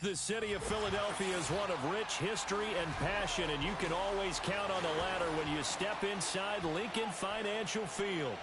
The city of Philadelphia is one of rich history and passion, and you can always count on the ladder when you step inside Lincoln Financial Field.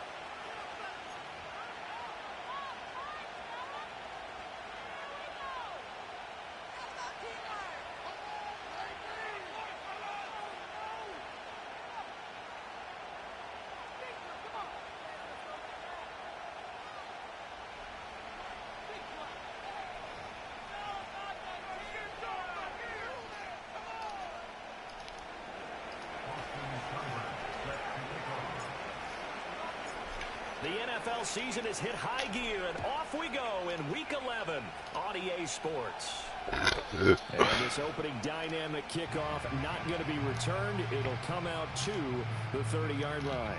The NFL season has hit high gear, and off we go in Week 11 on EA Sports. And this opening dynamic kickoff not going to be returned. It'll come out to the 30-yard line.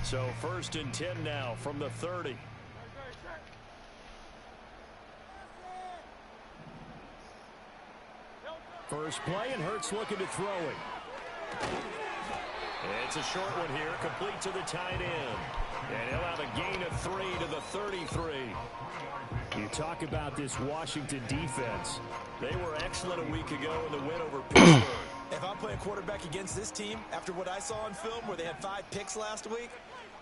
So 1st and 10 now from the 30. First play, and Hurts looking to throw it. It's a short one here, complete to the tight end. And he'll have a gain of 3 to the 33. You talk about this Washington defense. They were excellent a week ago in the win over Pittsburgh. If I'm playing quarterback against this team, after what I saw on film where they had 5 picks last week,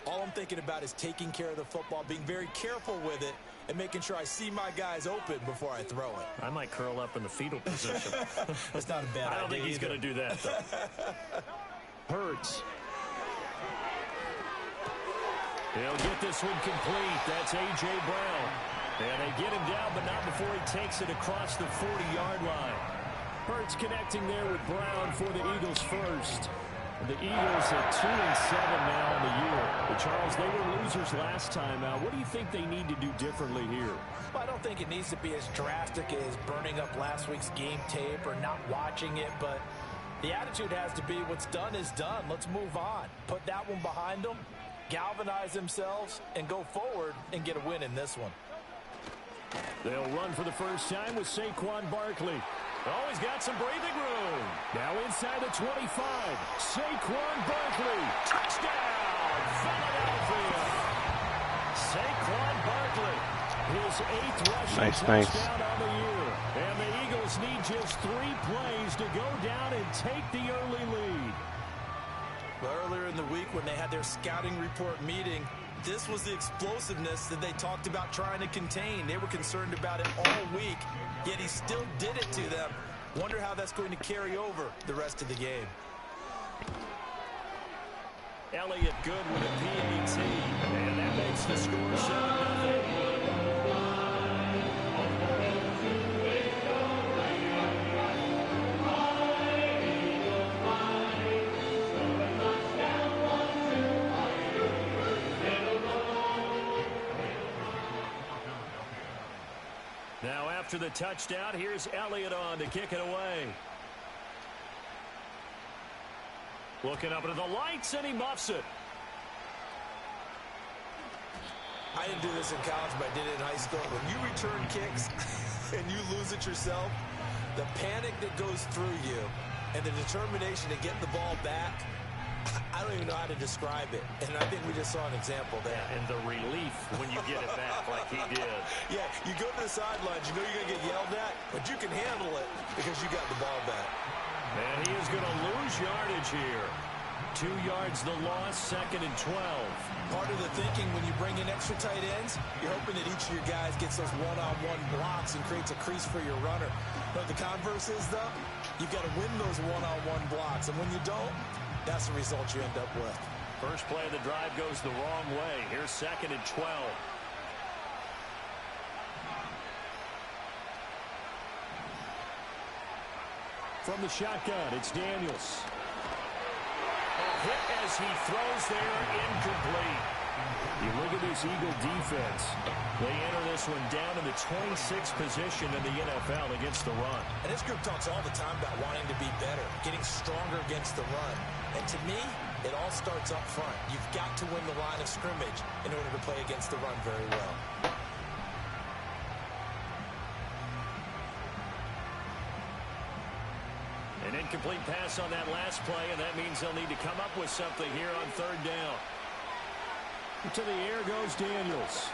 all I'm thinking about is taking care of the football, being very careful with it, and making sure I see my guys open before I throw it. I might curl up in the fetal position. That's not a bad idea. I don't think he's going to do that, though. Hurts. He'll get this one complete. That's A.J. Brown. And they get him down, but not before he takes it across the 40-yard line. Hurts connecting there with Brown for the Eagles first. The Eagles at 2-7 now in the year. But Charles, they were losers last time out. What do you think they need to do differently here? Well, I don't think it needs to be as drastic as burning up last week's game tape or not watching it, but the attitude has to be what's done is done. Let's move on. Put that one behind them, galvanize themselves, and go forward and get a win in this one. They'll run for the first time with Saquon Barkley. Oh, he's got some breathing room. Now inside the 25. Saquon Barkley. Touchdown, Philadelphia. Saquon Barkley. His 8th rushing touchdown on the year. And the Eagles need just 3 plays to go down and take the early lead. Well, earlier in the week when they had their scouting report meeting, this was the explosiveness that they talked about trying to contain. They were concerned about it all week, yet he still did it to them. Wonder how that's going to carry over the rest of the game. Elliott good with a PAT, and that makes the score 7-0. Now after the touchdown, here's Elliott on to kick it away. Looking up into the lights, and he muffs it. I didn't do this in college, but I did it in high school. When you return kicks and you lose it yourself, the panic that goes through you and the determination to get the ball back, I don't even know how to describe it. And I think we just saw an example there. Yeah, and the relief when you get it back like he did. Yeah, you go to the sidelines, you know you're going to get yelled at, but you can handle it because you got the ball back. And he is going to lose yardage here. 2 yards the loss, 2nd and 12. Part of the thinking when you bring in extra tight ends, you're hoping that each of your guys gets those one-on-one blocks and creates a crease for your runner. But the converse is, though, you've got to win those one-on-one blocks. And when you don't, that's the result you end up with. First play of the drive goes the wrong way. Here's 2nd and 12. From the shotgun, it's Daniels. A hit as he throws there, incomplete. You look at this Eagle defense. They enter this one down in the 26th position in the NFL against the run. And this group talks all the time about wanting to be better, getting stronger against the run. And to me, it all starts up front. You've got to win the line of scrimmage in order to play against the run very well. An incomplete pass on that last play, and that means they'll need to come up with something here on third down. To the air goes Daniels.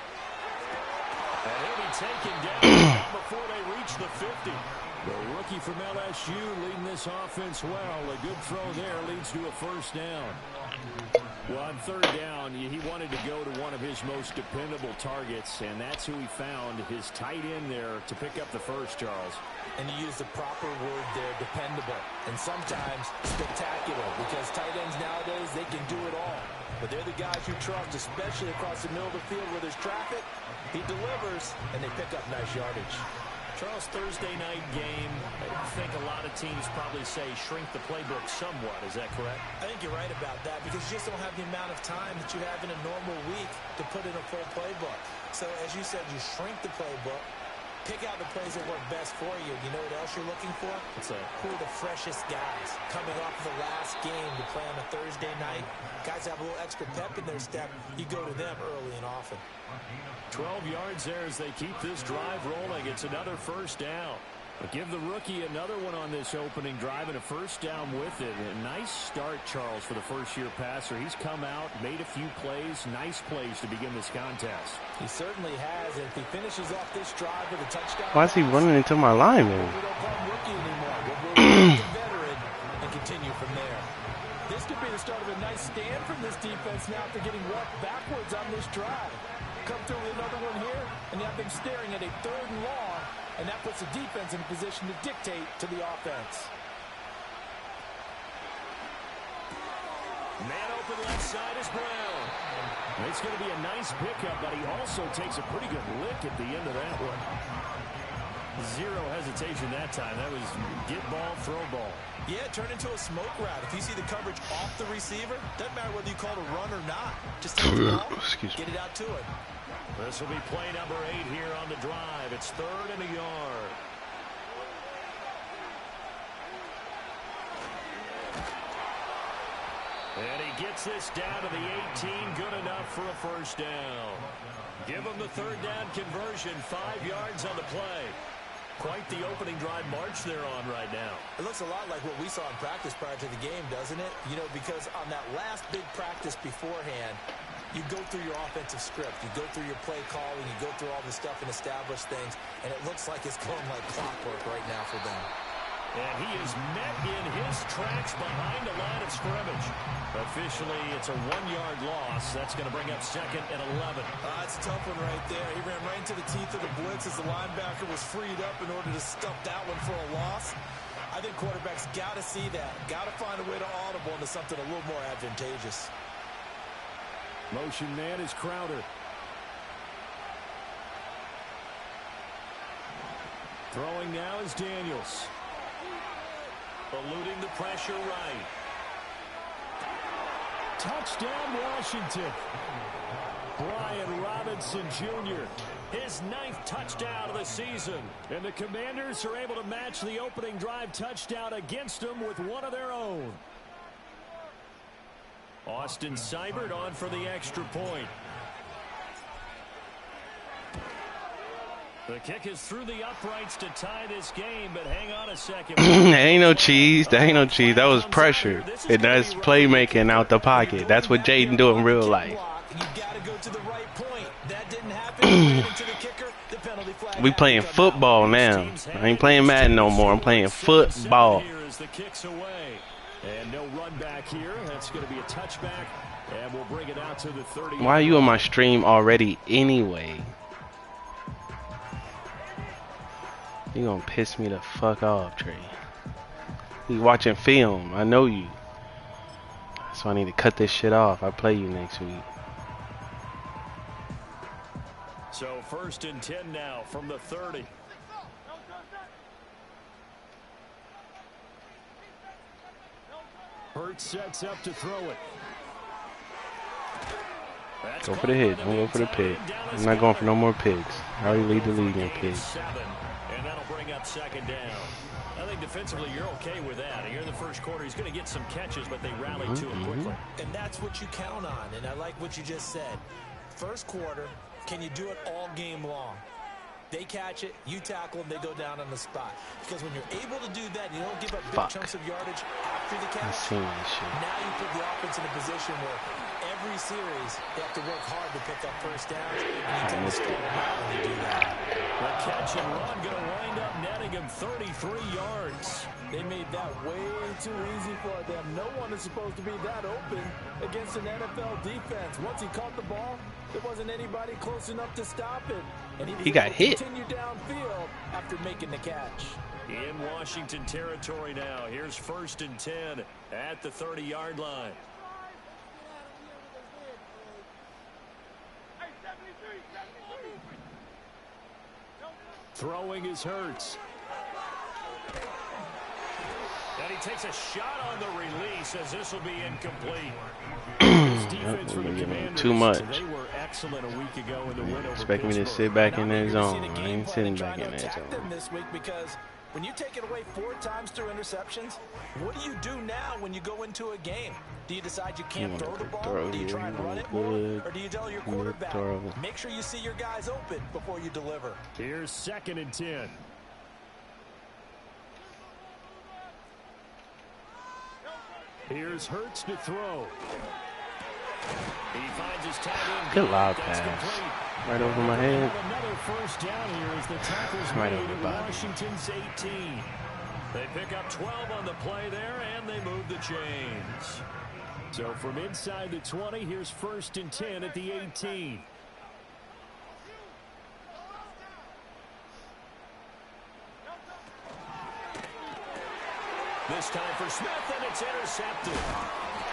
And he'll be taken down before they reach the 50. The rookie from LSU leading this offense well. A good throw there leads to a first down. Well, on third down, he wanted to go to one of his most dependable targets, and that's who he found, his tight end there, to pick up the first, Charles. And you use the proper word there, dependable, and sometimes spectacular, because tight ends nowadays, they can do it all. But they're the guys you trust, especially across the middle of the field where there's traffic. He delivers, and they pick up nice yardage. Charles, Thursday night game, I think a lot of teams probably say shrink the playbook somewhat. Is that correct? I think you're right about that because you just don't have the amount of time that you have in a normal week to put in a full playbook. So, as you said, you shrink the playbook, pick out the plays that work best for you. You know what else you're looking for? Who are the freshest guys coming off of the last game to play on a Thursday night? Guys have a little extra pep in their step. You go to them early and often. 12 yards there as they keep this drive rolling. It's another first down. But give the rookie another one on this opening drive and a first down with it. A nice start, Charles, for the first-year passer. He's come out, made a few plays, nice plays to begin this contest. He certainly has. And if he finishes off this drive with a touchdown... Why is he running into my lineman? We don't call him rookie anymore. We'll a veteran and continue from there. This could be the start of a nice stand from this defense now after getting walked backwards on this drive. Come through with another one here, and you have them staring at a third and long, and that puts the defense in a position to dictate to the offense. Man open left side is Brown. It's going to be a nice pickup, but he also takes a pretty good lick at the end of that one. Zero hesitation that time. That was get ball, throw ball. Yeah, turn into a smoke route. If you see the coverage off the receiver, doesn't matter whether you call it a run or not. Just take the ball, get it out to it. This will be play number 8 here on the drive. It's 3rd and a yard. And he gets this down to the 18. Good enough for a first down. Give him the third down conversion. 5 yards on the play. Quite the opening drive march they're on right now. It looks a lot like what we saw in practice prior to the game, doesn't it? You know, because on that last big practice beforehand, you go through your offensive script. You go through your play calling. You go through all this stuff and establish things. And it looks like it's going like clockwork right now for them. And he is met in his tracks behind the line of scrimmage. Officially, it's a 1-yard loss. That's going to bring up 2nd and 11. It's a tough one right there. He ran right into the teeth of the blitz as the linebacker was freed up in order to stuff that one for a loss. I think quarterbacks got to see that. Got to find a way to audible into something a little more advantageous. Motion man is Crowder. Throwing now is Daniels. Eluding the pressure right. Touchdown, Washington. Brian Robinson Jr., his 9th touchdown of the season. And the Commanders are able to match the opening drive touchdown against them with one of their own. Austin Seibert on for the extra point. The kick is through the uprights to tie this game, but hang on a second. That ain't no cheese. That ain't no cheese. That was pressure. And that's playmaking out the pocket. That's what Jaden do in real life. We playing football now. I ain't playing Madden no more. I'm playing football. And no run back here. That's going to be a touchback, and we'll bring it out to the 30. Why are you on my stream already anyway? You gonna piss me the fuck off, Trey. You watching film. I know you. So I need to cut this shit off. I play you next week. So 1st and 10 now from the 30. Hurts sets up to throw it. Go for the hit. Don't go for the pick. I'm not going for no more picks. I already lead the league in picks. And that'll bring up 2nd down. I think defensively you're okay with that. Here in the first quarter, he's going to get some catches, but they rallied to him quickly. And that's what you count on. And I like what you just said. First quarter, can you do it all game long? They catch it, you tackle them, they go down on the spot. Because when you're able to do that, you don't give up big chunks of yardage after the catch. Now you put the offense in a position where every series they have to work hard to pick up first downs, and you tend to stall them out when they do that. The catch and run going to wind up netting him 33 yards. They made that way too easy for them. No one is supposed to be that open against an NFL defense. Once he caught the ball, there wasn't anybody close enough to stop him. And he got hit. Continue downfield after making the catch. In Washington territory now. Here's 1st and 10 at the 30-yard line. Throwing is Hurts. And he takes a shot on the release as this will be incomplete. Too much. They were excellent a week ago in the win over expect me to sit back in that zone. I ain't sitting back in that zone. This week because when you take it away 4 times through interceptions, what do you do now when you go into a game? Do you decide you can't throw the ball? Do you try and run it more? Or do you tell your quarterback, make sure you see your guys open before you deliver? Here's 2nd and 10. Here's Hurts to throw. He finds his tag in. Good loud pass. Right over my head. Another first down here as the tackle's right made over at Bobby. Washington's 18. They pick up 12 on the play there, and they move the chains. So from inside the 20, here's 1st and 10 at the 18. This time for Smith, and it's intercepted.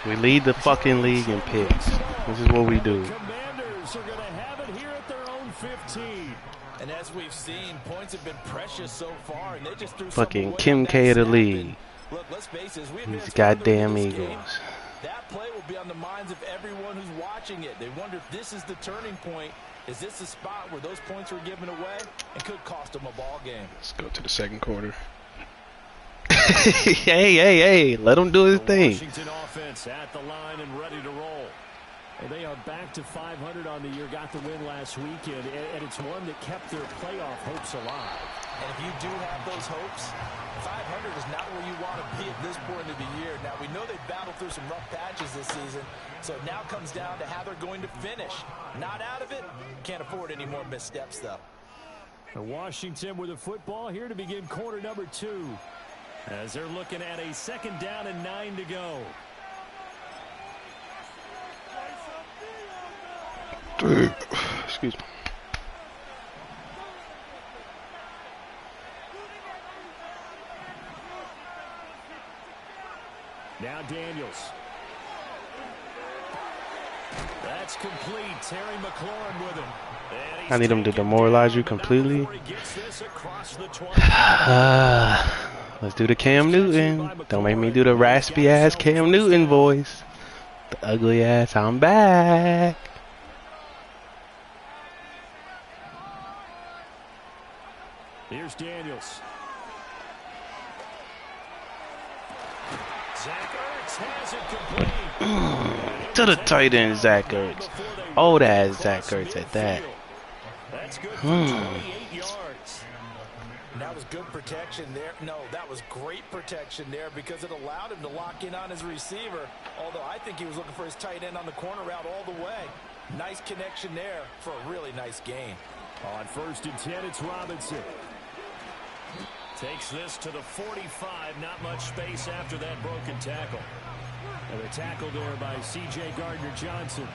We lead the fucking league in picks. This is what we do. Commanders are going to have it here at their own 15. And as we've seen, points have been precious so far, and they just threw fucking Kim K of the league. Look, let's face it, these goddamn Eagles. That play will be on the minds of everyone who's watching it. They wonder if this is the turning point. Is this the spot where those points were given away and could cost them a ball game? Let's go to the 2nd quarter. hey, let him do his thing. Washington offense at the line and ready to roll. And they are back to 500 on the year, got the win last weekend, and it's one that kept their playoff hopes alive. And if you do have those hopes, 500 is not where you want to be at this point of the year. Now, we know they've battled through some rough patches this season, so it now comes down to how they're going to finish. Not out of it, can't afford any more missteps, though. And Washington with the football here to begin quarter number 2. As they're looking at a 2nd down and 9 to go. Excuse me. Now Daniels. That's complete. Terry McLaurin with him. I need him to demoralize you completely. Let's do the Cam Newton. Don't make me do the raspy ass Cam Newton voice. The ugly ass, I'm back. Here's Daniels. Zach Ertz has it complete. To the tight end, Zach Ertz. Old ass Zach Ertz at that. That's good for 28 yards. That was good protection there. No, that was great protection there because it allowed him to lock in on his receiver. Although I think he was looking for his tight end on the corner route all the way. Nice connection there for a really nice gain. On 1st and 10, it's Robinson. Takes this to the 45. Not much space after that broken tackle. And the tackle there by C.J. Gardner-Johnson.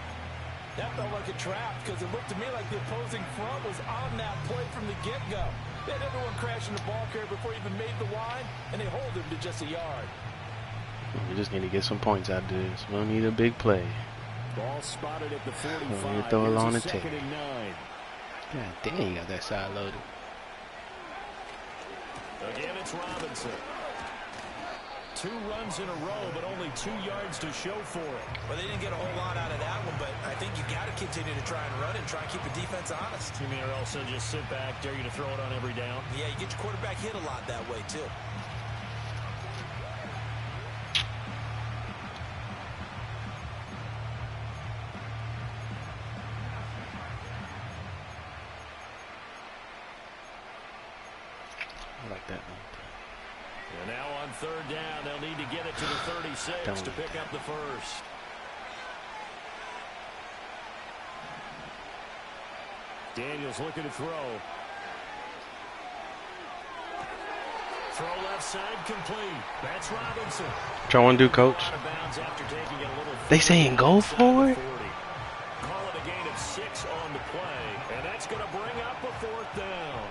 That felt like a trap because it looked to me like the opposing front was on that play from the get-go. They had everyone crashing the ball carrier before he even made the line, and they hold him to just a yard. We just need to get some points out of this. We don't need a big play. Ball spotted at the 45. We need to throw it on the tape. 2nd and 9. God damn, you got that side loaded. Again, it's Robinson. 2 runs in a row, but only 2 yards to show for it. Well, they didn't get a whole lot out of that one, but I think you got to continue to try and run and try and keep the defense honest. You mean, or else they'll just sit back, dare you to throw it on every down? Yeah, you get your quarterback hit a lot that way, too. that. And now on third down, they'll need to get it to the 36 to pick up the first. Daniels looking to throw. Throw left side complete. That's Robinson. What y'all want to do, coach? They saying go for it? Call it a gain of 6 on the play, and that's going to bring up a 4th down.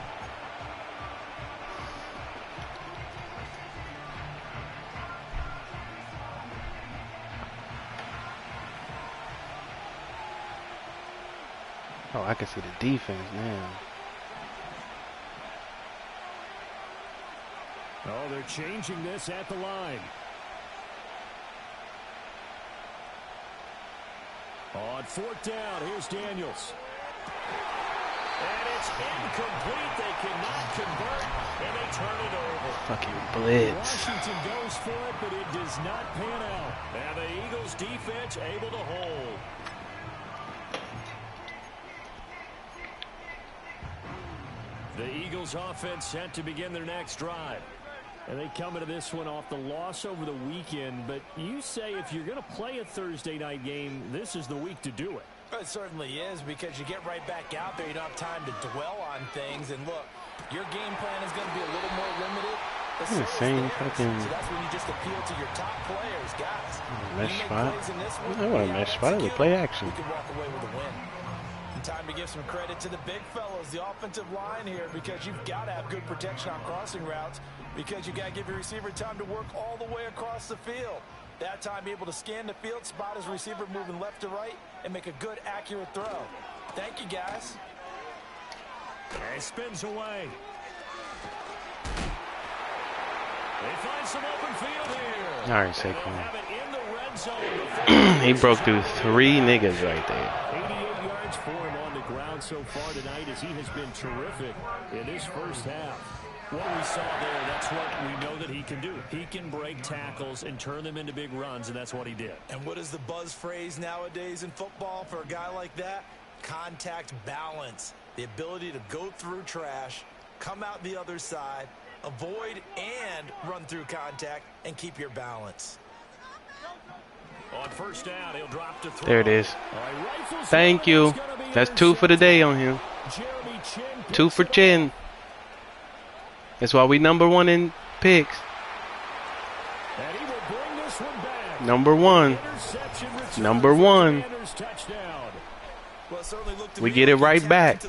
Oh, I can see the defense now. Oh, they're changing this at the line. On 4th down, here's Daniels. And it's incomplete. They cannot convert, and they turn it over. Fucking blitz. Washington goes for it, but it does not pan out. And the Eagles defense able to hold. The Eagles offense set to begin their next drive. And they come into this one off the loss over the weekend. But you say if you're going to play a Thursday night game, this is the week to do it. It certainly is, because you get right back out there. You don't have time to dwell on things. And look, your game plan is going to be a little more limited. The same fucking. So that's when you just appeal to your top players, guys. Mesh spot. I want a mesh spot. I would play action. You can walk away with a win. Time to give some credit to the big fellows, the offensive line here, because you've got to have good protection on crossing routes, because you got to give your receiver time to work all the way across the field. That time, be able to scan the field, spot his receiver moving left to right, and make a good, accurate throw. Thank you, guys. And spins away. They find some open field here. All right, Saquon. He broke through 3 niggas right there. 88 yards for him on the ground so far tonight, as he has been terrific in his first half. What we saw there, that's what we know that he can do. He can break tackles and turn them into big runs, and that's what he did. And what is the buzz phrase nowadays in football for a guy like that? Contact balance. The ability to go through trash, come out the other side, avoid and run through contact, and keep your balance. On first down, he'll drop to throw. There it is. Thank you. That's 2 for the day on him. 2 for Chin. That's why we #1 in picks. Number one. We get it right back.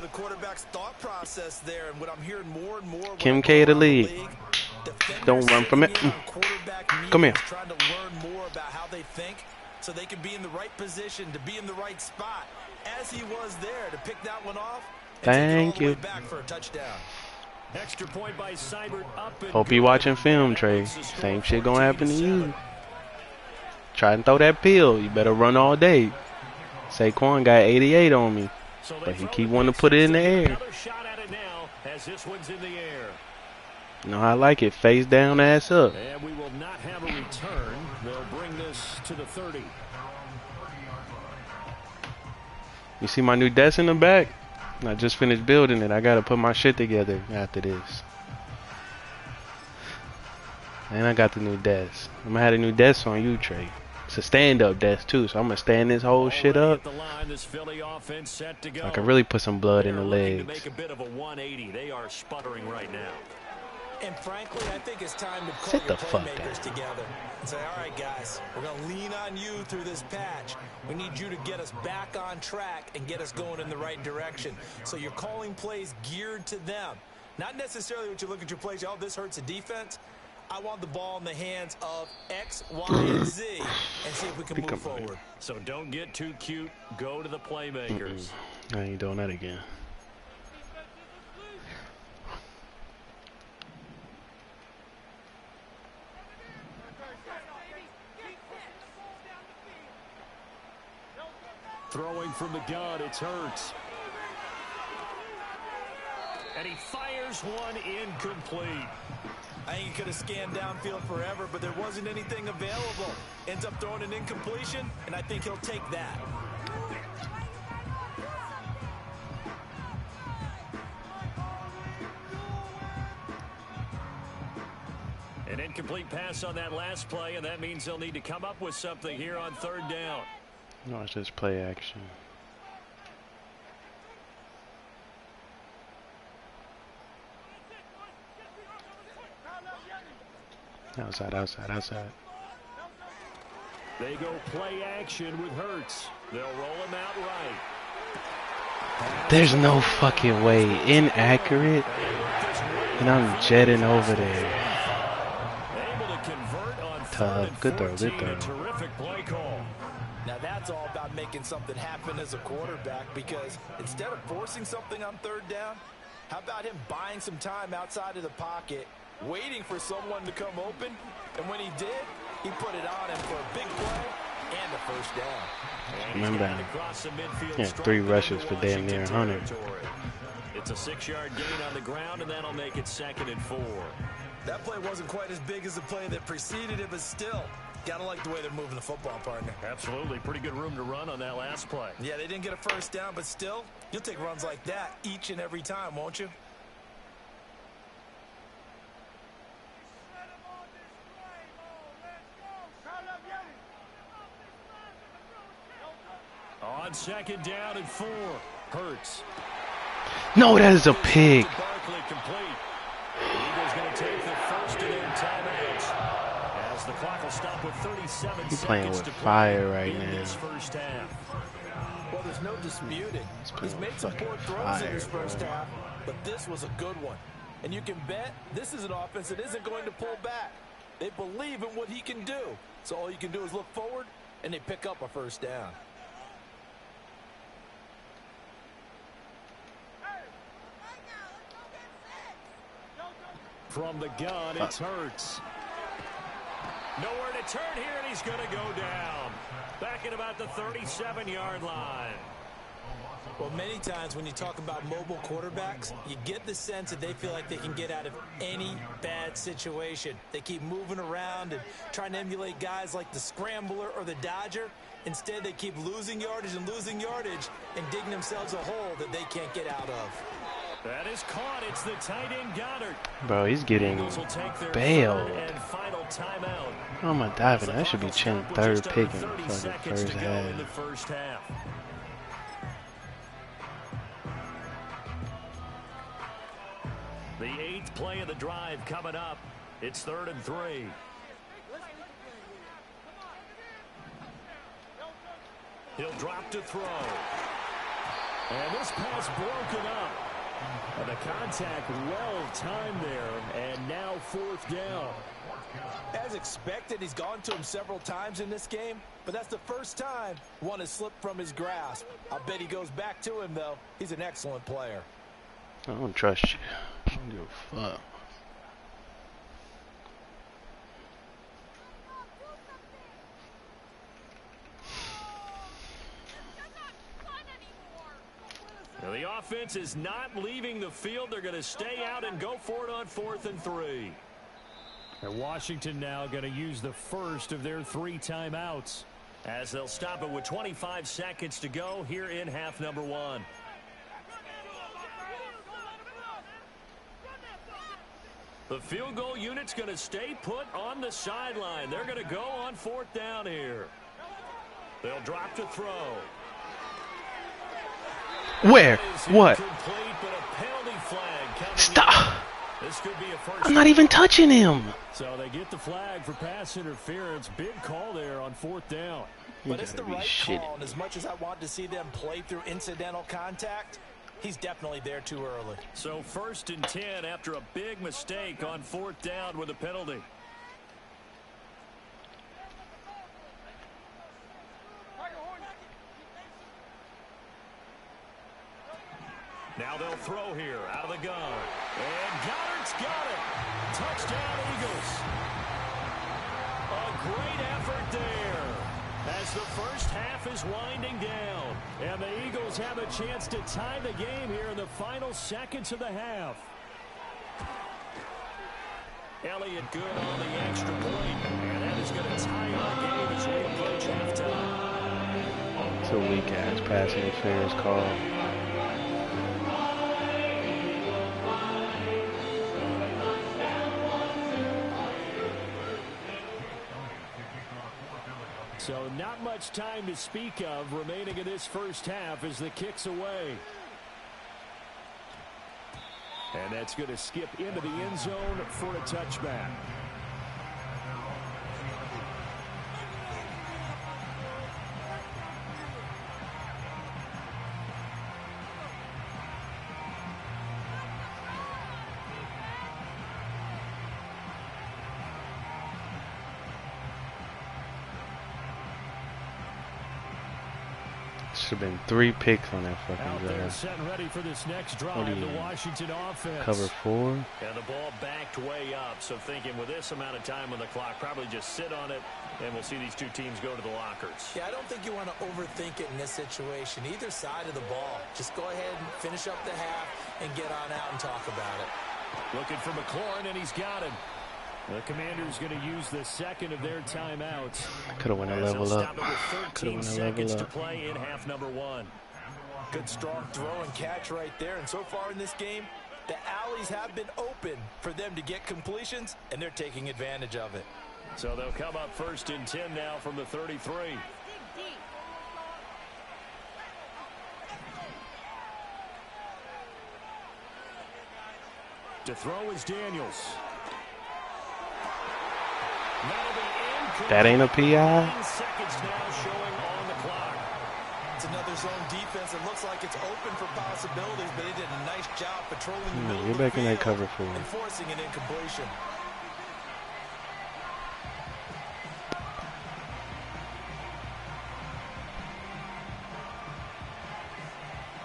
Kim K of the league. Don't run from it. Come here. Trying to learn more about how they think, so they can be in the right position to be in the right spot, as he was there to pick that one off. Thank you. Back for a touchdown. Extra point by Seibert up. Hope you watching film, Trey. Same shit gonna happen to you. Try and throw that pill. You better run all day. Saquon got 88 on me, but he keep wanting to put it in the air. You know how I like it. Face down, ass up. And we will not have a return. They'll bring this to the 30. You see my new desk in the back? I just finished building it. I gotta put my shit together after this. And I got the new desk. I'm gonna have a new desk on you, Trey. It's a stand-up desk too, so I'm gonna stand this whole shit up. So I can really put some blood in the legs. Make a bit of a 180. They are sputtering right now. And frankly, I think it's time to Sit put the your fuck playmakers down. together and say, all right, guys, we're going to lean on you through this patch. We need you to get us back on track and get us going in the right direction. So you're calling plays geared to them. Not necessarily what you look at your plays, oh, this hurts the defense. I want the ball in the hands of X, Y, and Z and see if we can move forward. So don't get too cute. Go to the playmakers. I ain't doing that again. Throwing from the gun, it's Hurts. And he fires one incomplete. I think he could have scanned downfield forever, but there wasn't anything available. Ends up throwing an incompletion, and I think he'll take that. An incomplete pass on that last play, and that means they'll need to come up with something here on third down. Watch this play action. Outside, outside, outside. They go play action with Hurts. They'll roll him out right. There's no fucking way. Inaccurate. And I'm jetting over there. Able to convert on Tough. Good throw, good throw. Terrific play call. Now that's all about making something happen as a quarterback, because instead of forcing something on third down, how about him buying some time outside of the pocket, waiting for someone to come open, and when he did, he put it on him for a big play and a first down. Remember, yeah, 3 rushes for damn near 100. It's a 6-yard gain on the ground, and that'll make it 2nd and 4. That play wasn't quite as big as the play that preceded it, but still, gotta like the way they're moving the football, partner. Absolutely. Pretty good room to run on that last play. Yeah, they didn't get a first down, but still, you'll take runs like that each and every time, won't you? On 2nd down and 4, Hurts. No, that is a pig. Barkley complete. The Eagles going to take the first of their timeouts, as the clock will stop with 37 He's playing seconds with to play fire right in now. this first half. Well, there's no disputing. He's made some poor throws in his first half, but this was a good one. And you can bet this is an offense that isn't going to pull back. They believe in what he can do. So all you can do is look forward, and they pick up a first down. From the gun, it's Hurts. Nowhere to turn here, and he's going to go down. Back at about the 37-yard line. Well, many times when you talk about mobile quarterbacks, you get the sense that they feel like they can get out of any bad situation. They keep moving around and trying to emulate guys like the Scrambler or the Dodger. Instead, they keep losing yardage and digging themselves a hole that they can't get out of. That is caught. It's the tight end Goddard. Bro, he's getting bailed. How am I diving? That should be Chin third pick in the fucking first half. The 8th play of the drive coming up. It's 3rd and 3. He'll drop to throw. And this pass broken up. And the contact well timed there, and now 4th down. As expected, he's gone to him several times in this game, but that's the first time one has slipped from his grasp. I bet he goes back to him, though. He's an excellent player. I don't trust you. I don't give a fuck. Now the offense is not leaving the field. They're going to stay out and go for it on 4th and 3. And Washington now going to use the first of their 3 timeouts, as they'll stop it with 25 seconds to go here in half number 1. The field goal unit's going to stay put on the sideline. They're going to go on 4th down here. They'll drop to throw. Where? What? Stop! I'm not even touching him. So they get the flag for pass interference. Big call there on 4th down. But it's the right call, and as much as I want to see them play through incidental contact, he's definitely there too early. So 1st and 10 after a big mistake on 4th down with a penalty. Now they'll throw here out of the gun. And Goddard's got it. Touchdown, Eagles. A great effort there as the first half is winding down. And the Eagles have a chance to tie the game here in the final seconds of the half. Elliott good on the extra point. And that is going to tie our game as we approach halftime. It's a weak-ass pass interference call. So not much time to speak of remaining in this first half as the kick's away. And that's going to skip into the end zone for a touchback. Should have been 3 picks on that fucking drive. Setting ready for this next drive, the Washington offense. Cover 4. And the ball backed way up. So thinking with this amount of time on the clock, probably just sit on it, and we'll see these two teams go to the lockers. Yeah, I don't think you want to overthink it in this situation. Either side of the ball. Just go ahead and finish up the half and get on out and talk about it. Looking for McLaurin, and he's got him. The Commanders going to use the second of their timeouts. Could have went a level up. Could have went a level up. To play in half number 1. Good strong throw and catch right there. And so far in this game, the alleys have been open for them to get completions, and they're taking advantage of it. So they'll come up 1st and 10 now from the 33. To throw is Daniels. That ain't a PI. Seconds now showing on the clock. It's another zone defense. It looks like it's open for possibilities, but they did a nice job patrolling the middle You're of the back in that field cover 4. and forcing an incompletion.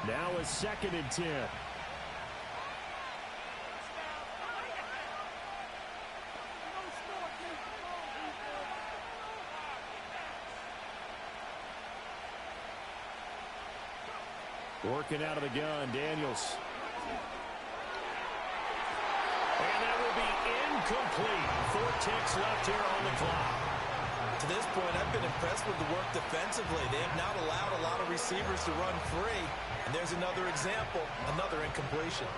Now a 2nd and 10. Working out of the gun, Daniels. And that will be incomplete. 4 ticks left here on the clock. To this point, I've been impressed with the work defensively. They have not allowed a lot of receivers to run free. And there's another example, another incompletion.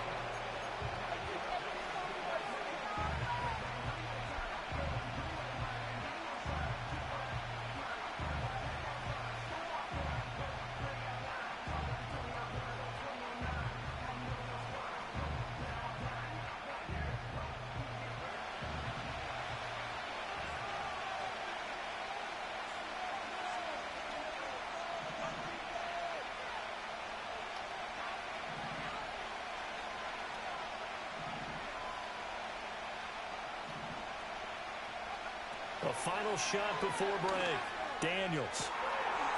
A final shot before break. Daniels.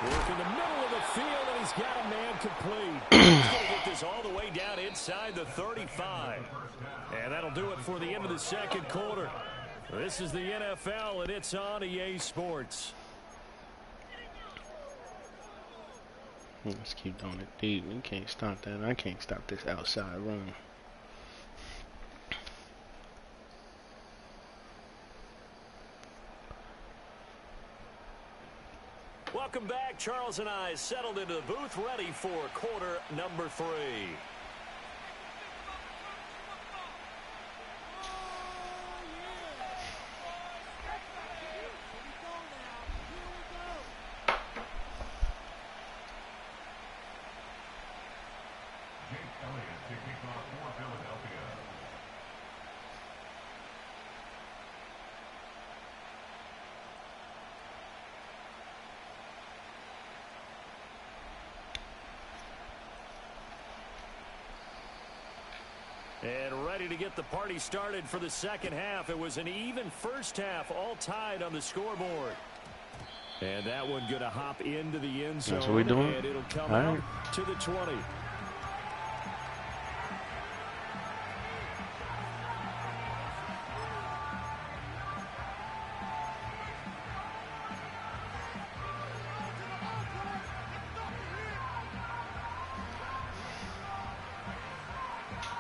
Work in the middle of the field, and he's got a man complete. He's going to get this all the way down inside the 35. And that'll do it for the end of the second quarter. This is the NFL, and it's on EA Sports. Let's keep doing it, dude. We can't stop that. I can't stop this outside run. Welcome back. Charles and I settled into the booth, ready for quarter number 3. And ready to get the party started for the second half. It was an even first half, all tied on the scoreboard. And that one going to hop into the end zone. That's what we're doing. And it'll come all out right. to the 20.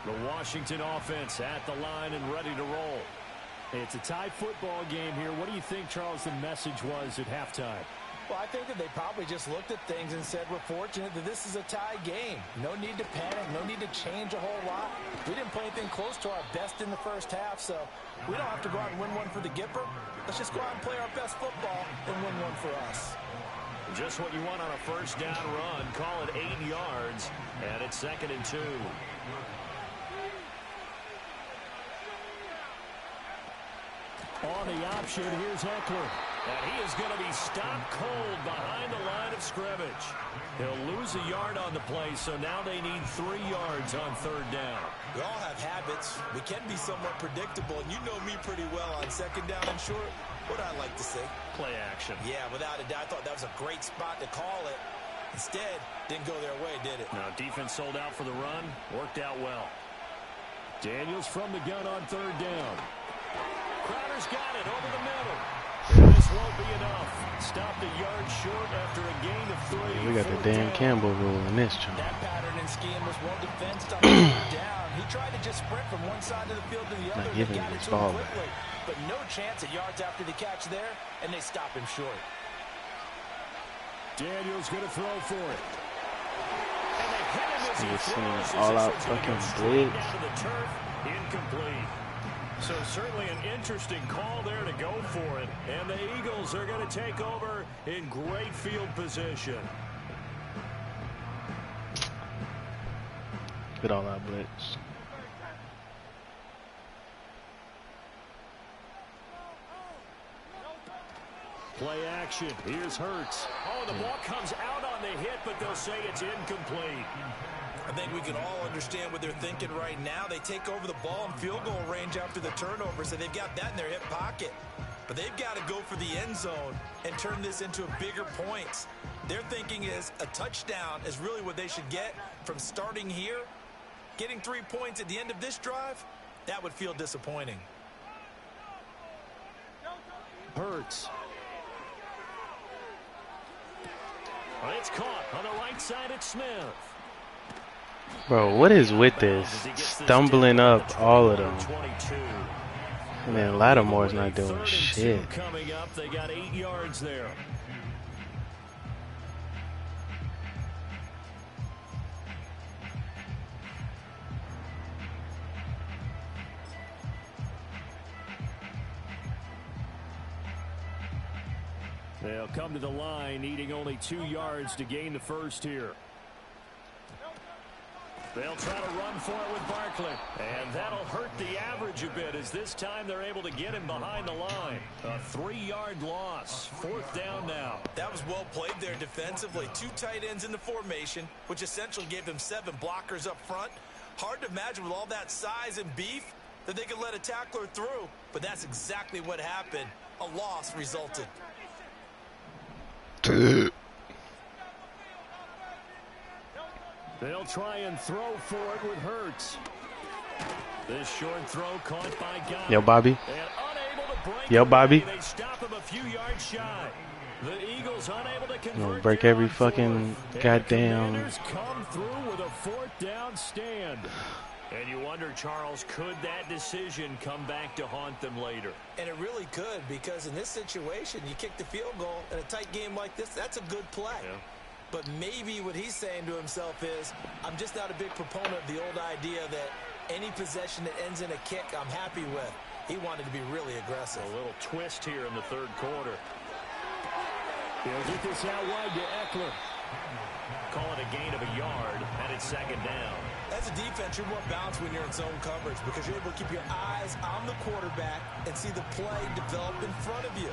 The Washington offense at the line and ready to roll. It's a tie football game here. What do you think, Charles, the message was at halftime? Well, I think that they probably just looked at things and said, we're fortunate that this is a tie game. No need to panic, no need to change a whole lot. We didn't play anything close to our best in the first half, so we don't have to go out and win one for the Gipper. Let's just go out and play our best football and win one for us. Just what you want on a first down run. Call it 8 yards, and it's 2nd and 2. On the option, here's Eckler. And he is going to be stopped cold behind the line of scrimmage. He'll lose a yard on the play, so now they need 3 yards on 3rd down. We all have habits. We can be somewhat predictable, and you know me pretty well on 2nd down and short. What I like to say? Play action. Yeah, without a doubt, I thought that was a great spot to call it. Instead, didn't go their way, did it? Now, defense sold out for the run. Worked out well. Daniels from the gun on 3rd down. Crowder's got it over the middle. This won't be enough. Stopped a yard short after a gain of 3. We got the Dan Campbell rule in this chunk. That pattern and scheme was well defensed on 3rd down. He tried to just sprint from one side of the field to the other. Not giving got him it his to him ball quickly, but no chance at yards after the catch there, and they stop him short. Daniels going to throw for it. And they hit him as he throws. All-out fucking blitz. Down to the turf, incomplete. So certainly an interesting call there to go for it. And the Eagles are going to take over in great field position. Good all-out blitz. Play action. Here's Hurts. Oh, the ball comes out on the hit, but they'll say it's incomplete. I think we can all understand what they're thinking right now. They take over the ball in field goal range after the turnover, so they've got that in their hip pocket. But they've got to go for the end zone and turn this into bigger points. Their thinking is a touchdown is really what they should get from starting here. Getting 3 points at the end of this drive, that would feel disappointing. Hurts. Well, it's caught on the right side at Smith. Bro, what is with this? Stumbling up all of them. And then Lattimore's not doing shit. Coming up, they got 8 yards there. They'll come to the line, needing only 2 yards to gain the first here. They'll try to run for it with Barkley. And that'll hurt the average a bit as this time they're able to get him behind the line. A 3-yard loss. 4th down now. That was well played there defensively. 2 tight ends in the formation, which essentially gave them 7 blockers up front. Hard to imagine with all that size and beef that they could let a tackler through. But that's exactly what happened. A loss resulted. They'll try and throw for it with Hurts. This short throw caught by Guy. Yo, Bobby. And unable to break Yo, Bobby. They stop him a few yards shy. The Eagles unable to convert. Break every fucking goddamn. Commanders come through with a 4th down stand. And you wonder, Charles, could that decision come back to haunt them later? And it really could, because in this situation, you kick the field goal in a tight game like this, that's a good play. Yeah. But maybe what he's saying to himself is, I'm just not a big proponent of the old idea that any possession that ends in a kick I'm happy with. He wanted to be really aggressive. A little twist here in the 3rd quarter. He'll get this out wide to Eckler. Call it a gain of a yard, and it's 2nd down. As a defense, you're more balanced when you're in zone coverage because you're able to keep your eyes on the quarterback and see the play develop in front of you.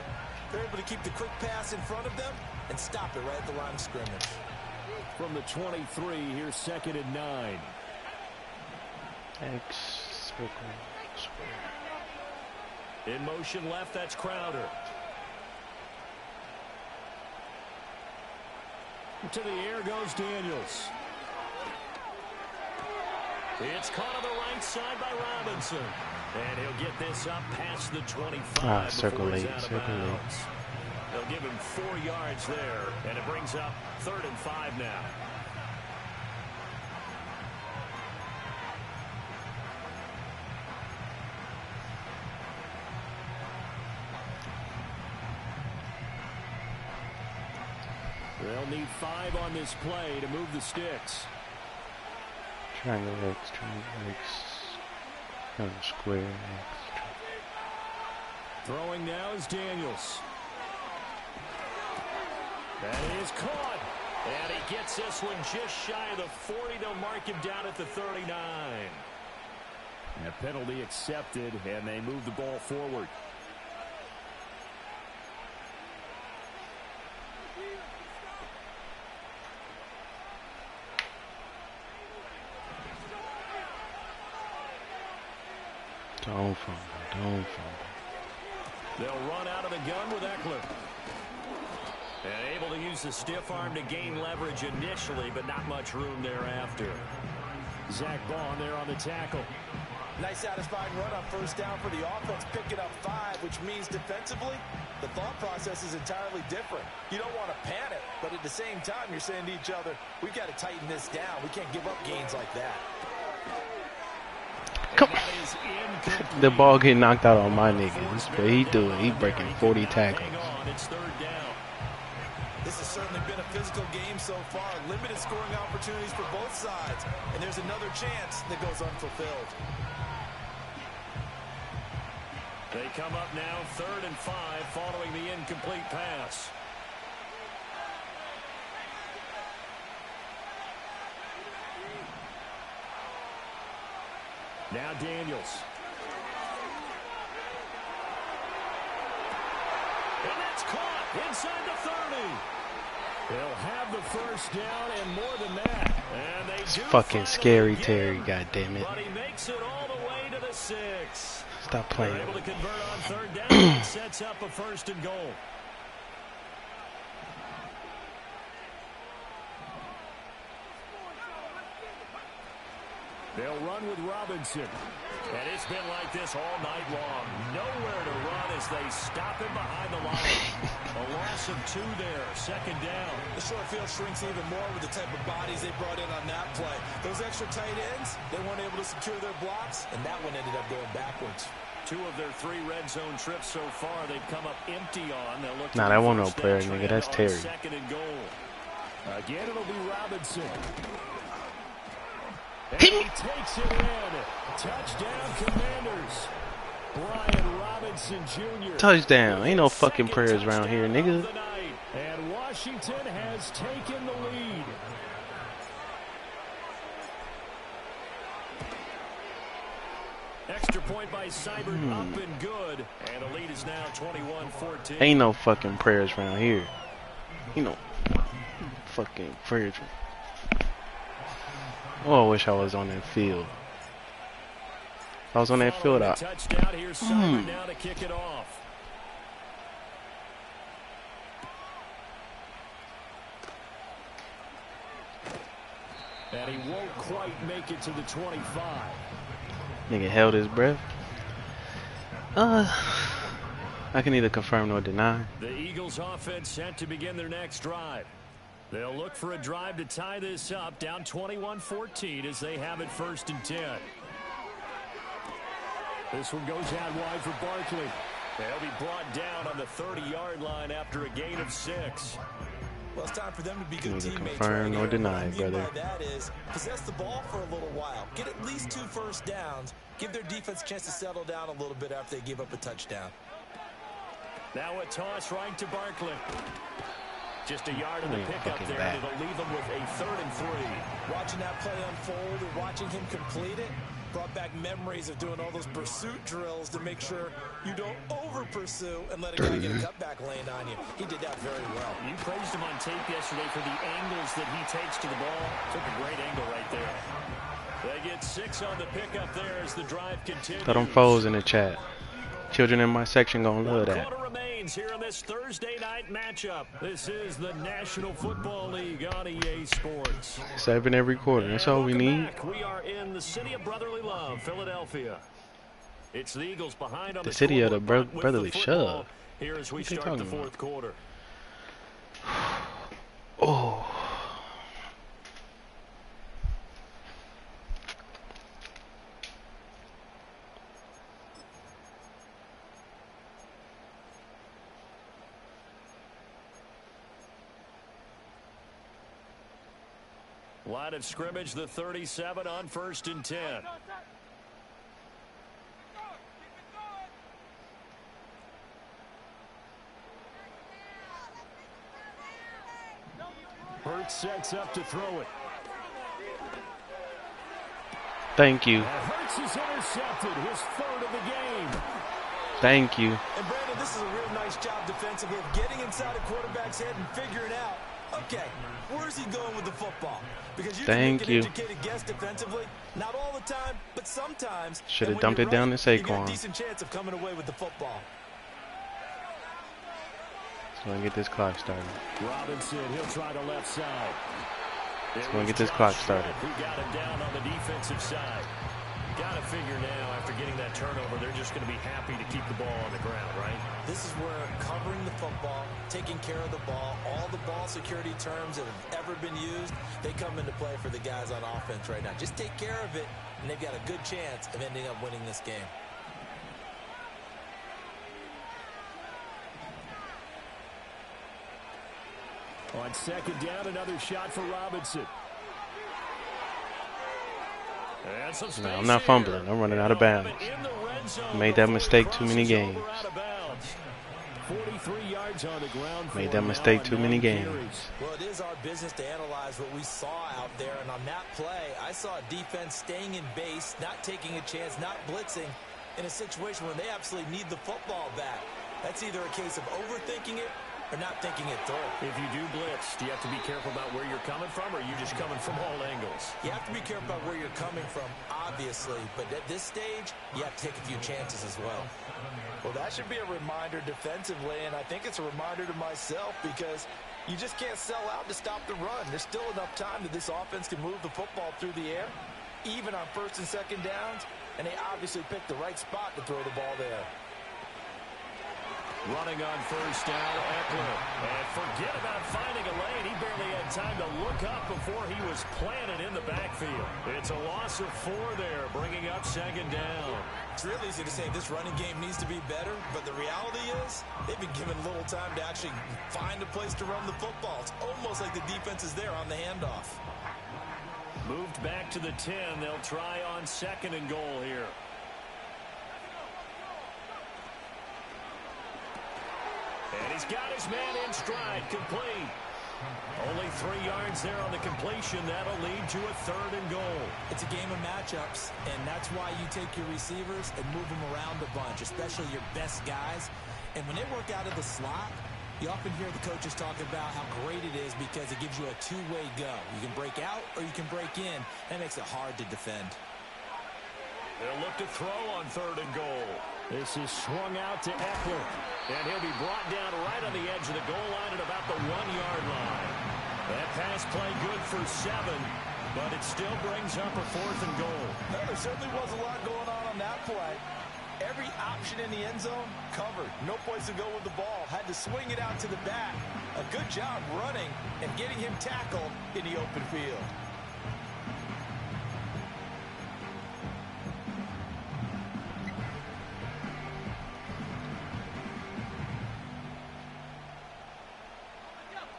They're able to keep the quick pass in front of them and stop it right at the line of scrimmage. From the 23, here's 2nd and 9. X, circle, square. In motion left, that's Crowder. To the air goes Daniels. It's caught on the right side by Robinson. And he'll get this up past the 25. Circle before he's 8, out of circle 8. bounds. They'll give him 4 yards there, and it brings up 3rd and 5 now. They'll need 5 on this play to move the sticks. Triangle X, square X. Throwing now is Daniels. That is caught. And he gets this one just shy of the 40. They'll mark him down at the 39. A penalty accepted, and they move the ball forward. Don't fumble. They'll run out of the gun with Eckler. And able to use the stiff arm to gain leverage initially, but not much room thereafter. Zach Bond there on the tackle. Nice satisfying run on first down for the offense, picking up 5, which means defensively, the thought process is entirely different. You don't want to panic, but at the same time, you're saying to each other, we've got to tighten this down. We can't give up gains like that. Come on. The ball getting knocked out on my niggas, but he do it. He breaking 40 tackles. It's third down. This has certainly been a physical game so far. Limited scoring opportunities for both sides. And there's another chance that goes unfulfilled. They come up now 3rd and 5 following the incomplete pass. Now Daniels. And that's caught inside the 30. They'll have the first down and more than that. And they It's do fucking scary, get Terry, him. goddammit. But he makes it all the way to the 6. Stop They're playing. able to convert on 3rd down and sets up a 1st and goal. They'll run with Robinson. And it's been like this all night long. Nowhere to run as they stop him behind the line. A loss of 2 there. 2nd down. The short field shrinks even more with the type of bodies they brought in on that play. Those extra tight ends, they weren't able to secure their blocks, and that one ended up going backwards. 2 of their 3 red zone trips so far, they've come up empty on. They'll look Nah, that wasn't no player, nigga. That's Terry. 2nd and goal. Again, it'll be Robinson. And he takes it in. Touchdown, Commanders. Brian Robinson Jr. Touchdown. Ain't no fucking prayers around here, nigga. And Washington has taken the lead. Extra point by Seibert, up and good. And the lead is now 21-14. Ain't no fucking prayers around here. Ain't no fucking prayers. Oh, I wish I was on that field. If I was on that field, touchdown. Here's Seibert now to kick it off. And he won't quite make it to the 25. Nigga held his breath. I can neither confirm nor deny. The Eagles offense set to begin their next drive. They'll look for a drive to tie this up, down 21-14 as they have it 1st and 10. This one goes out wide for Barkley. They'll be brought down on the 30-yard line after a gain of 6. Well, it's time for them to be good Neither teammates. confirm nor deny, What I mean brother. by that is possess the ball for a little while. Get at least 2 first downs. Give their defense a chance to settle down a little bit after they give up a touchdown. Now a toss right to Barkley. Just a yard in the pickup there, back. and it'll leave them with a 3rd and 3. Watching that play unfold and watching him complete it brought back memories of doing all those pursuit drills to make sure you don't over-pursue and let a guy get a cutback lane on you. He did that very well. You praised him on tape yesterday for the angles that he takes to the ball. Took a great angle right there. They get 6 on the pickup there as the drive continues. Throw them foes in the chat. Children in my section gonna love that. Quarter remains here on this Thursday night matchup. This is the National Football League on EA Sports. 7 every quarter. That's all we need. Back. We are in the city of brotherly love, Philadelphia. It's the Eagles behind on The city of the scoreboard with brotherly the football shove. here as we What they start the talking 4th quarter. Oh. Line of scrimmage, the 37 on 1st and 10. Hurts sets up to throw it. Thank you. Hurts is intercepted, his 3rd of the game. Thank you. And Brandon, this is a real nice job defensively of getting inside a quarterback's head and figuring out, okay, where's he going with the football? Because you can make an educated guess defensively, not all the time, but sometimes. Should have dumped it down to Saquon. You got a decent chance of coming away with the football. So I get this clock started. Robinson, he'll try the left side. Let's go and get this clock started. Who got him down on the defensive side. Got to figure now, after getting that turnover, they're just going to be happy to keep the ball on the ground, right? This is where covering the football, taking care of the ball, all the ball security terms that have ever been used, they come into play for the guys on offense right now. Just take care of it, and they've got a good chance of ending up winning this game. On 2nd down, another shot for Robinson. No, I'm not fumbling. I'm running out of bounds. Made that mistake too many games. 43 yards on the ground. Made that mistake too many games. Well, it is our business to analyze what we saw out there, and on that play, I saw a defense staying in base, not taking a chance, not blitzing, in a situation where they absolutely need the football back. That's either a case of overthinking it or not thinking it through. If you do blitz, do you have to be careful about where you're coming from, or are you just coming from all angles? You have to be careful about where you're coming from, obviously, but at this stage, you have to take a few chances as well. Well, that should be a reminder defensively, and I think it's a reminder to myself because you just can't sell out to stop the run. There's still enough time that this offense can move the football through the air, even on 1st and 2nd downs, and they obviously picked the right spot to throw the ball there. Running on 1st down, Eckler. And forget about finding a lane. He barely had time to look up before he was planted in the backfield. It's a loss of 4 there, bringing up 2nd down. It's real easy to say this running game needs to be better, but the reality is they've been given little time to actually find a place to run the football. It's almost like the defense is there on the handoff. Moved back to the 10. They'll try on 2nd and goal here. And he's got his man in stride, complete. Only 3 yards there on the completion. That'll lead to a 3rd and goal. It's a game of matchups, and that's why you take your receivers and move them around a bunch, especially your best guys. And when they work out of the slot, you often hear the coaches talking about how great it is because it gives you a two-way go. You can break out or you can break in. That makes it hard to defend. They'll look to throw on 3rd and goal. This is swung out to Eckler. And he'll be brought down right on the edge of the goal line at about the 1-yard line. That pass play good for 7, but it still brings up a 4th and goal. No, there certainly was a lot going on that play. Every option in the end zone covered. No place to go with the ball. Had to swing it out to the back. A good job running and getting him tackled in the open field.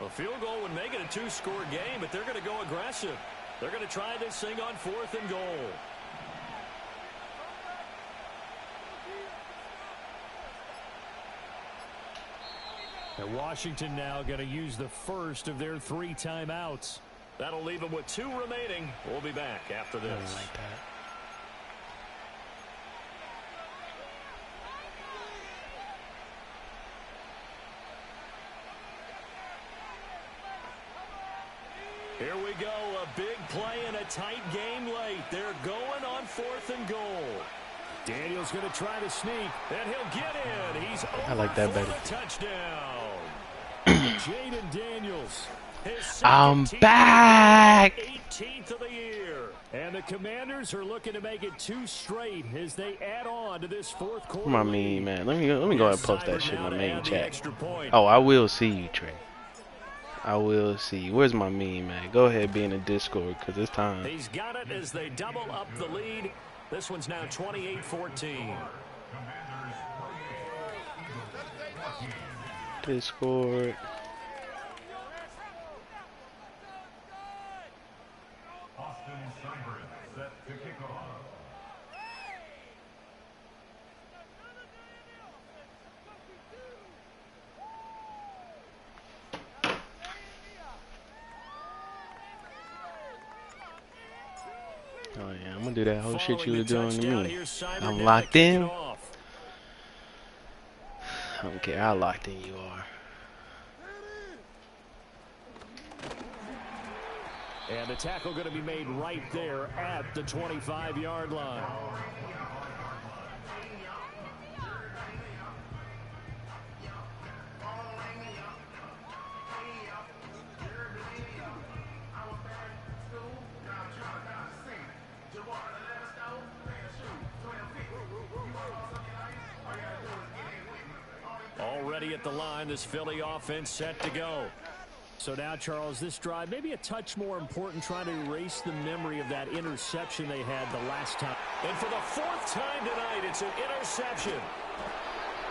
A field goal would make it a 2-score game, but they're going to go aggressive. They're going to try this thing on 4th and goal. And Washington now going to use the first of their 3 timeouts. That'll leave them with 2 remaining. We'll be back after this. I like that. Here we go, a big play in a tight game late. They're going on 4th and goal. Daniel's going to try to sneak, and he'll get in. He's over I like that for better. the touchdown. Jaden Daniels. I'm back. 18th of the year. And the Commanders are looking to make it 2 straight as they add on to this 4th quarter. Come on, man. Let me go ahead and post that shit in the main chat. Oh, I will see you, Trey. I will see you. Where's my meme, man? Go ahead, be in the Discord, because it's time. He's got it as they double up the lead. This one's now 28-14. Discord. Man, I'm gonna do that whole shit you Following were the doing to touchdown, me. here's Simon I'm now locked to kick it in. off. I don't care how locked in you are. And the tackle going to be made right there at the 25-yard line. Already at the line, this Philly offense set to go. So now, Charles, this drive maybe a touch more important, trying to erase the memory of that interception they had the last time. And for the fourth time tonight, it's an interception.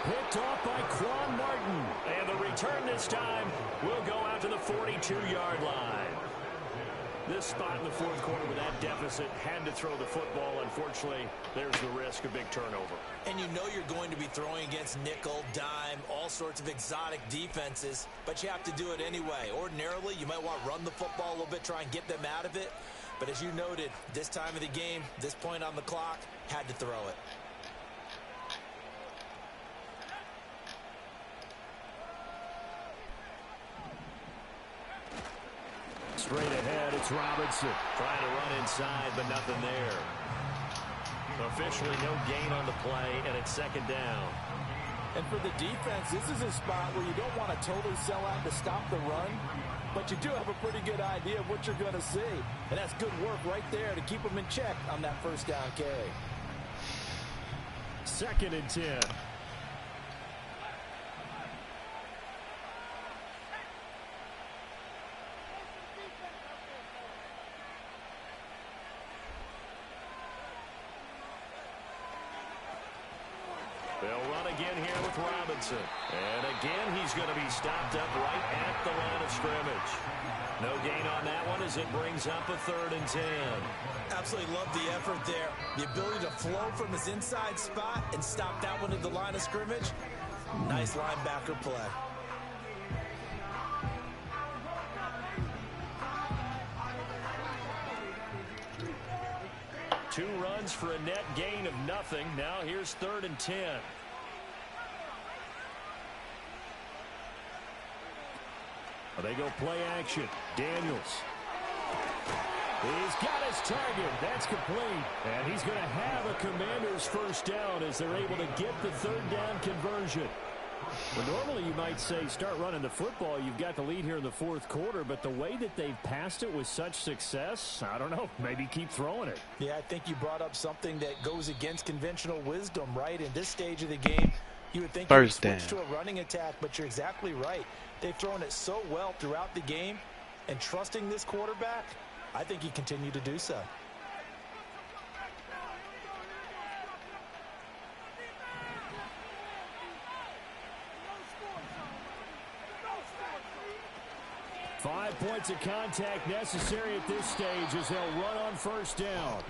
Picked off by Quan Martin. And the return this time will go out to the 42-yard line. This spot in the fourth quarter with that deficit, had to throw the football. Unfortunately, there's the risk of big turnover. And you know you're going to be throwing against nickel, dime, all sorts of exotic defenses, but you have to do it anyway. Ordinarily, you might want to run the football a little bit, try and get them out of it. But as you noted, this time of the game, this point on the clock, had to throw it. Straight ahead, it's Robinson. Trying to run inside, but nothing there. Officially no gain on the play, and it's second down. And for the defense, this is a spot where you don't want to totally sell out to stop the run, but you do have a pretty good idea of what you're going to see. And that's good work right there to keep them in check on that first down carry. 2nd and 10. They'll run again here with Robinson. And again, he's going to be stopped up right at the line of scrimmage. No gain on that one as it brings up a 3rd and 10. Absolutely love the effort there. The ability to flow from his inside spot and stop that one at the line of scrimmage. Nice linebacker play. Two runs for a net gain of nothing. Now here's 3rd and 10. They go play action. Daniels. He's got his target. That's complete. And he's going to have a Commander's first down as they're able to get the 3rd down conversion. Well, normally you might say start running the football. You've got the lead here in the 4th quarter, but the way that they've passed it with such success, I don't know, maybe keep throwing it. Yeah, I think you brought up something that goes against conventional wisdom, right? In this stage of the game, you would think you would switch to a running attack, but you're exactly right. They've thrown it so well throughout the game, and trusting this quarterback, I think he continued to do so. Five points of contact necessary at this stage as they'll run on first down.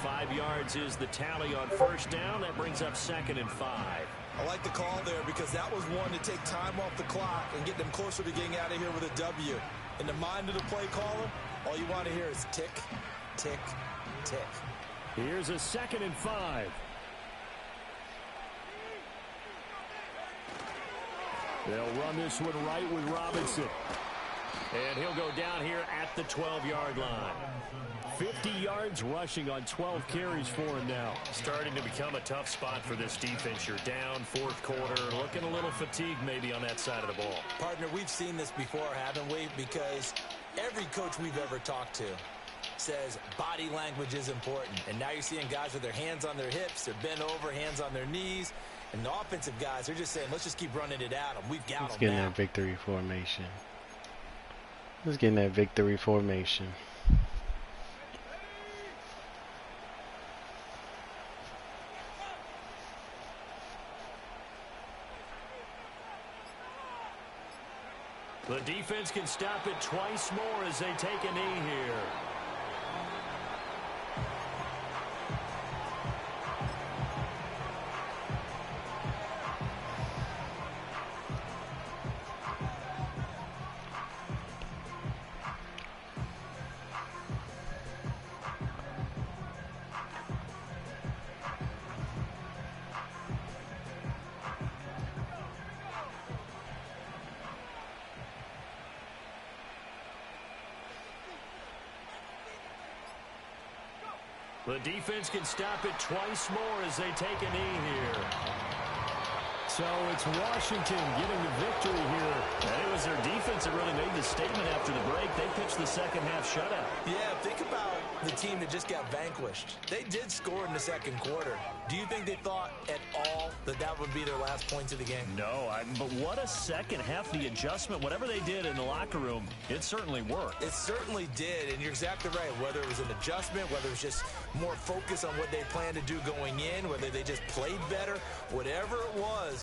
5 yards is the tally on first down. That brings up 2nd and 5. I like the call there because that was one to take time off the clock and get them closer to getting out of here with a W. In the mind of the play caller, all you want to hear is tick, tick, tick. Here's a 2nd and 5. They'll run this one right with Robinson. And he'll go down here at the 12-yard line. 50 yards rushing on 12 carries for him now. Starting to become a tough spot for this defense. You're down 4th quarter, looking a little fatigued maybe on that side of the ball. Partner, we've seen this before, haven't we? Because every coach we've ever talked to says body language is important. And now you're seeing guys with their hands on their hips, they're bent over, hands on their knees. And the offensive guys, they're just saying, let's just keep running it at them. We've got them now. Let's get in that victory formation. Let's get in that victory formation. The defense can stop it twice more as they take a knee here. The defense can stop it twice more as they take a knee here. So it's Washington getting the victory here. And it was their defense that really made the statement after the break. They pitched the second-half shutout. Yeah, think about the team that just got vanquished. They did score in the second quarter. Do you think they thought at all that that would be their last points of the game? No, but what a second half. The adjustment, whatever they did in the locker room, it certainly worked. It certainly did, and you're exactly right. Whether it was an adjustment, whether it was just more focus on what they planned to do going in, whether they just played better, whatever it was,